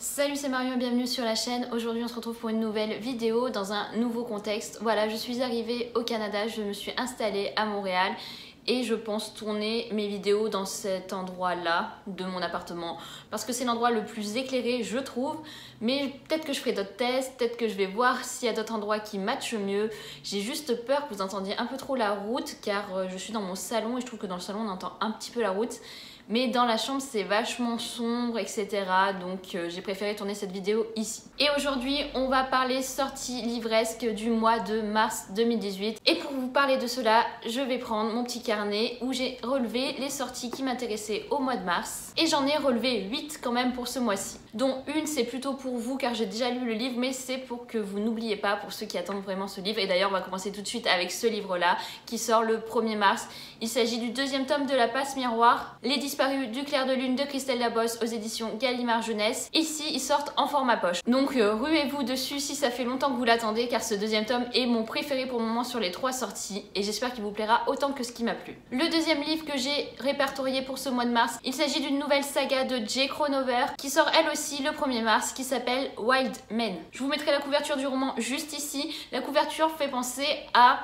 Salut, c'est Marion et bienvenue sur la chaîne. Aujourd'hui on se retrouve pour une nouvelle vidéo dans un nouveau contexte. Voilà, je suis arrivée au Canada, je me suis installée à Montréal et je pense tourner mes vidéos dans cet endroit-là de mon appartement parce que c'est l'endroit le plus éclairé, je trouve. Mais peut-être que je ferai d'autres tests, peut-être que je vais voir s'il y a d'autres endroits qui matchent mieux. J'ai juste peur que vous entendiez un peu trop la route car je suis dans mon salon et je trouve que dans le salon on entend un petit peu la route. Mais dans la chambre c'est vachement sombre, etc. Donc j'ai préféré tourner cette vidéo ici. Et aujourd'hui on va parler sortie livresque du mois de mars 2018. Et pour vous parler de cela, je vais prendre mon petit carnet où j'ai relevé les sorties qui m'intéressaient au mois de mars. Et j'en ai relevé 8 quand même pour ce mois-ci. Dont une c'est plutôt pour vous car j'ai déjà lu le livre, mais c'est pour que vous n'oubliez pas, pour ceux qui attendent vraiment ce livre. Et d'ailleurs on va commencer tout de suite avec ce livre-là qui sort le 1er mars. Il s'agit du deuxième tome de La Passe Miroir, Les Disparus du Clair de Lune de Christelle Labosse aux éditions Gallimard Jeunesse. Ici, ils sortent en format poche. Donc ruez-vous dessus si ça fait longtemps que vous l'attendez car ce deuxième tome est mon préféré pour le moment sur les 3 sorties et j'espère qu'il vous plaira autant que ce qui m'a plu. Le deuxième livre que j'ai répertorié pour ce mois de mars, il s'agit d'une nouvelle saga de J. Cronover qui sort elle aussi le 1er mars qui s'appelle Wild Men. Je vous mettrai la couverture du roman juste ici. La couverture fait penser à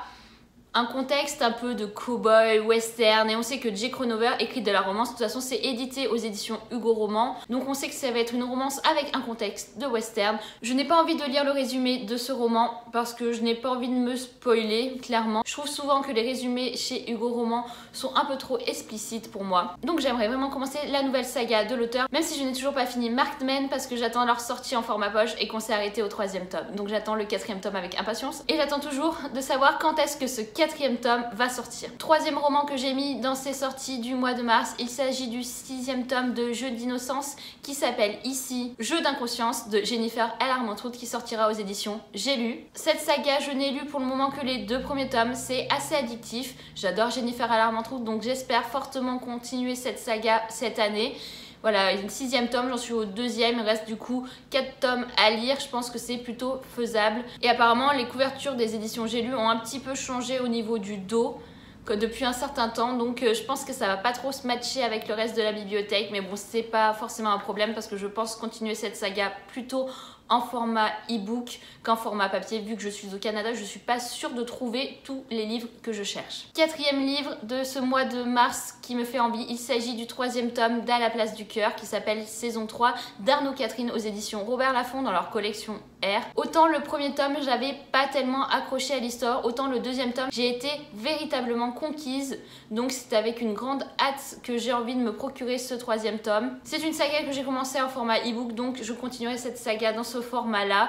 un contexte un peu de cow-boy, western, et on sait que J. Cronover écrit de la romance. De toute façon c'est édité aux éditions Hugo Roman, donc on sait que ça va être une romance avec un contexte de western. Je n'ai pas envie de lire le résumé de ce roman parce que je n'ai pas envie de me spoiler, clairement. Je trouve souvent que les résumés chez Hugo Roman sont un peu trop explicites pour moi. Donc j'aimerais vraiment commencer la nouvelle saga de l'auteur, même si je n'ai toujours pas fini Marked Men parce que j'attends leur sortie en format poche et qu'on s'est arrêté au 3e tome. Donc j'attends le 4e tome avec impatience et j'attends toujours de savoir quand est-ce que ce 4e tome va sortir. 3e roman que j'ai mis dans ces sorties du mois de mars, il s'agit du 6e tome de Jeux d'innocence qui s'appelle ici Jeux d'inconscience de Jennifer L. Armentrout qui sortira aux éditions J'ai lu. Cette saga, je n'ai lu pour le moment que les 2 premiers tomes, c'est assez addictif. J'adore Jennifer L. Armentrout donc j'espère fortement continuer cette saga cette année. Voilà, le 6e tome, j'en suis au 2e, il reste du coup 4 tomes à lire, je pense que c'est plutôt faisable. Et apparemment les couvertures des éditions J'ai lu ont un petit peu changé au niveau du dos depuis un certain temps, donc je pense que ça va pas trop se matcher avec le reste de la bibliothèque, mais bon c'est pas forcément un problème parce que je pense continuer cette saga plutôt en format e-book qu'en format papier. Vu que je suis au Canada, je suis pas sûre de trouver tous les livres que je cherche. 4e livre de ce mois de mars qui me fait envie, il s'agit du 3e tome d'À la place du cœur qui s'appelle Saison 3 d'Arnaud Catherine aux éditions Robert Laffont dans leur collection R. Autant le 1er tome j'avais pas tellement accroché à l'histoire, autant le 2e tome j'ai été véritablement conquise, donc c'est avec une grande hâte que j'ai envie de me procurer ce 3e tome. C'est une saga que j'ai commencé en format e-book, donc je continuerai cette saga dans ce format-là.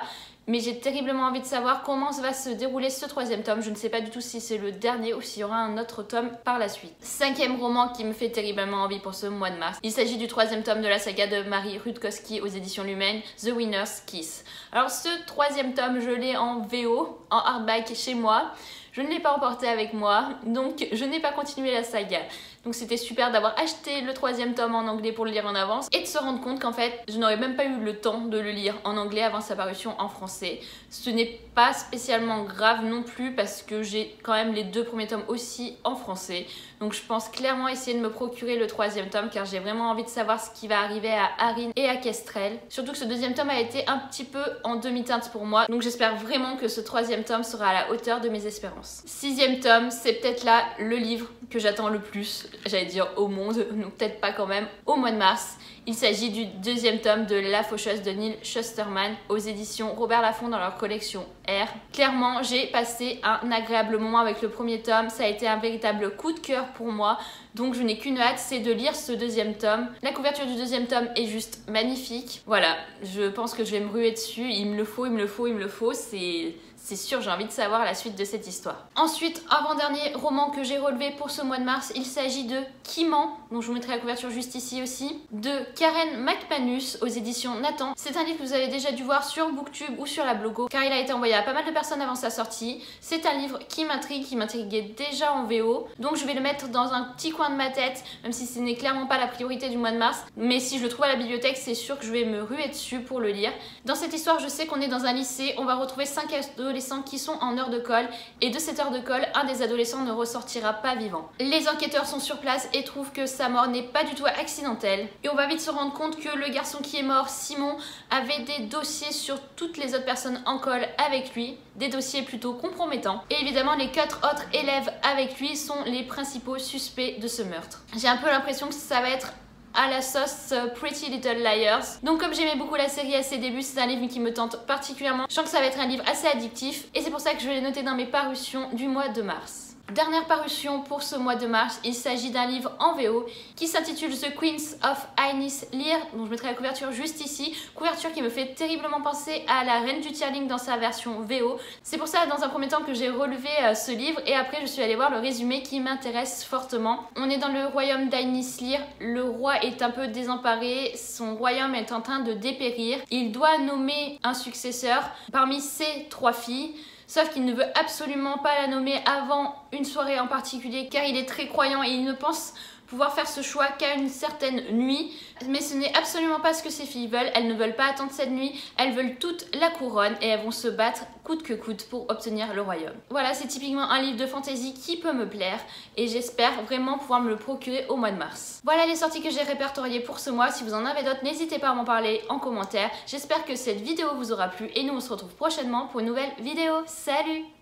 Mais j'ai terriblement envie de savoir comment va se dérouler ce 3e tome. Je ne sais pas du tout si c'est le dernier ou s'il y aura un autre tome par la suite. 5e roman qui me fait terriblement envie pour ce mois de mars. Il s'agit du 3e tome de la saga de Marie Rutkowski aux éditions Lumen, The Winner's Kiss. Alors ce 3e tome, je l'ai en VO, en hardback chez moi. Je ne l'ai pas emporté avec moi, donc je n'ai pas continué la saga. Donc c'était super d'avoir acheté le 3e tome en anglais pour le lire en avance et de se rendre compte qu'en fait je n'aurais même pas eu le temps de le lire en anglais avant sa parution en français. Ce n'est pas spécialement grave non plus parce que j'ai quand même les 2 premiers tomes aussi en français. Donc je pense clairement essayer de me procurer le 3e tome car j'ai vraiment envie de savoir ce qui va arriver à Arin et à Kestrel. Surtout que ce 2e tome a été un petit peu en demi-teinte pour moi. Donc j'espère vraiment que ce 3e tome sera à la hauteur de mes espérances. 6e tome, c'est peut-être là le livre que j'attends le plus, j'allais dire au monde, donc peut-être pas quand même, au mois de mars. Il s'agit du 2e tome de La Faucheuse de Neil Shusterman aux éditions Robert Laffont dans leur collection R. Clairement, j'ai passé un agréable moment avec le 1er tome, ça a été un véritable coup de cœur pour moi, donc je n'ai qu'une hâte, c'est de lire ce 2e tome. La couverture du 2e tome est juste magnifique. Voilà, je pense que je vais me ruer dessus, il me le faut, il me le faut, il me le faut, c'est sûr, j'ai envie de savoir la suite de cette histoire. Ensuite, avant-dernier roman que j'ai relevé pour ce mois de mars, il s'agit de Qui ment, dont je vous mettrai la couverture juste ici aussi, de Karen McManus aux éditions Nathan. C'est un livre que vous avez déjà dû voir sur Booktube ou sur la Blogo, car il a été envoyé à pas mal de personnes avant sa sortie. C'est un livre qui m'intriguait déjà en VO, donc je vais le mettre dans un petit coin de ma tête, même si ce n'est clairement pas la priorité du mois de mars. Mais si je le trouve à la bibliothèque, c'est sûr que je vais me ruer dessus pour le lire. Dans cette histoire, je sais qu'on est dans un lycée, on va retrouver 5 adolescents adolescents qui sont en heure de colle et de cette heure de colle, un des adolescents ne ressortira pas vivant. Les enquêteurs sont sur place et trouvent que sa mort n'est pas du tout accidentelle et on va vite se rendre compte que le garçon qui est mort, Simon, avait des dossiers sur toutes les autres personnes en colle avec lui, des dossiers plutôt compromettants. Et évidemment, les 4 autres élèves avec lui sont les principaux suspects de ce meurtre. J'ai un peu l'impression que ça va être à la sauce Pretty Little Liars. Donc comme j'aimais beaucoup la série à ses débuts, c'est un livre qui me tente particulièrement. Je sens que ça va être un livre assez addictif et c'est pour ça que je l'ai noté dans mes parutions du mois de mars. Dernière parution pour ce mois de mars, il s'agit d'un livre en VO qui s'intitule The Queens of Aenys Lear, dont je mettrai la couverture juste ici, couverture qui me fait terriblement penser à la Reine du Tierling dans sa version VO. C'est pour ça dans un premier temps que j'ai relevé ce livre et après je suis allée voir le résumé qui m'intéresse fortement. On est dans le royaume d'Aenys Lear, le roi est un peu désemparé, son royaume est en train de dépérir, il doit nommer un successeur parmi ses 3 filles. Sauf qu'il ne veut absolument pas la nommer avant une soirée en particulier car il est très croyant et il ne pense pouvoir faire ce choix qu'à une certaine nuit. Mais ce n'est absolument pas ce que ses filles veulent, elles ne veulent pas attendre cette nuit, elles veulent toute la couronne et elles vont se battre coûte que coûte pour obtenir le royaume. Voilà, c'est typiquement un livre de fantasy qui peut me plaire et j'espère vraiment pouvoir me le procurer au mois de mars. Voilà les sorties que j'ai répertoriées pour ce mois. Si vous en avez d'autres, n'hésitez pas à m'en parler en commentaire. J'espère que cette vidéo vous aura plu et nous on se retrouve prochainement pour une nouvelle vidéo. Salut!